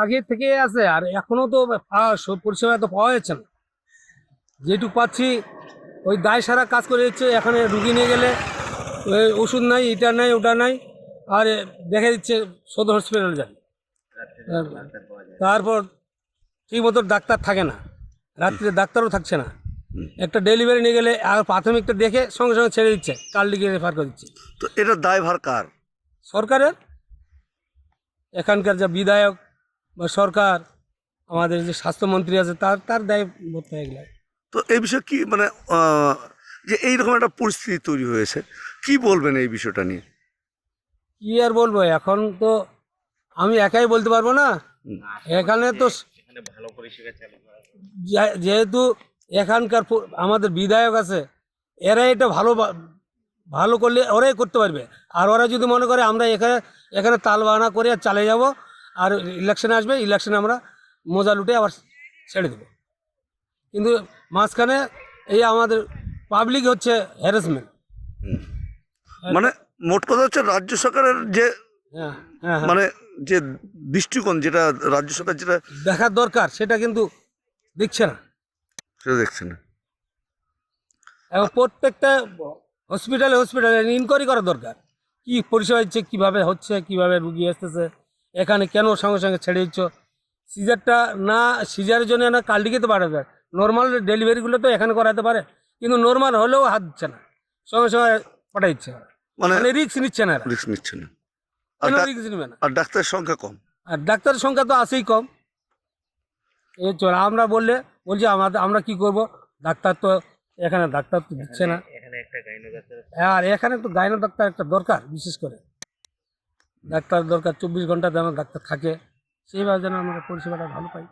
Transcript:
আগে থেকে আছে, আর এখনো তো পরিষেবা তো পাওয়া যাচ্ছে না। যেটুকু পাচ্ছি ওই দায় সারা কাজ করে দিচ্ছে। এখানে রুগী নিয়ে গেলে ওই ওষুধ নাই, এটা নাই, ওটা নাই, আর দেখা দিচ্ছে সদর হসপিটাল যায়। তারপর ঠিক মতো ডাক্তার থাকে না, রাত্রে ডাক্তারও থাকছে না। একটা ডেলিভারি নিয়ে গেলে আর প্রাথমিকটা দেখে সঙ্গে সঙ্গে ছেড়ে দিচ্ছে, কালদিকে রেফার করে দিচ্ছে। তো এটা দায়ভার কার? সরকারের, এখানকার যা বিধায়ক বা সরকার, আমাদের যে স্বাস্থ্যমন্ত্রী আছে তার তার দায় বলতে এগুলো। তো এই বিষয়ে কি মানে যে এইরকম একটা পরিস্থিতি তৈরি হয়েছে, কি বলবেন এই বিষয়টা নিয়ে? কি আর বলবো, এখন তো আমি একাই বলতে পারবো না। এখানে তো যেহেতু এখানকার আমাদের বিধায়ক আছে, এরা এটা ভালো ভালো করলে ওরাই করতে পারবে। আর ওরা যদি মনে করে আমরা এখানে এখানে তাল বাহানা করে আর চালিয়ে যাব, আর ইলেকশন আসবে, ইলেকশনে আমরা মোজা লুটে আবার ছেড়ে দেবো। কিন্তু মাঝখানে এই আমাদের পাবলিক হচ্ছে হ্যারাসমেন্ট। মানে মোট কথা হচ্ছে রাজ্য সরকারের যে হ্যাঁ, হ্যাঁ, হ্যাঁ, মানে যে দৃষ্টিকোণ, যেটা রাজ্য সরকার যেটা দেখার দরকার সেটা কিন্তু দেখছে না। সেটা দেখছে না। এবং প্রত্যেকটা হসপিটালে ইনকোয়ারি করা দরকার, কি পরিষেবা দিচ্ছে, কীভাবে হচ্ছে, কীভাবে রুগী আসতেছে, এখানে কেন সঙ্গে সঙ্গে ছেড়ে দিচ্ছ। সিজারটা না, সিজারের জন্য না কালদিকে তো পাঠাতে পারে, নর্মাল ডেলিভারিগুলো তো এখানে করাতে পারে, কিন্তু নর্মাল হলেও হাত দিচ্ছে না, সঙ্গে সঙ্গে পাঠাই দিচ্ছে। মানে মানে রিস্ক নিচ্ছে না, রিস্ক নিচ্ছে না, কেন রিস্ক নেবে না? আর ডাক্তারের সংখ্যা কম। আর ডাক্তারের সংখ্যা তো আছেই কম। এই চল আমরা বলছি আমরা কি করব, ডাক্তার তো এখানে ডাক্তার তো দিচ্ছে না। আর এখানে তো গাইনো ডাক্তার একটা দরকার, বিশেষ করে ডাক্তার দরকার, 24 ঘন্টা যেন ডাক্তার থাকে, সেইভাবে যেন আমরা পরিষেবাটা ভালো পাই।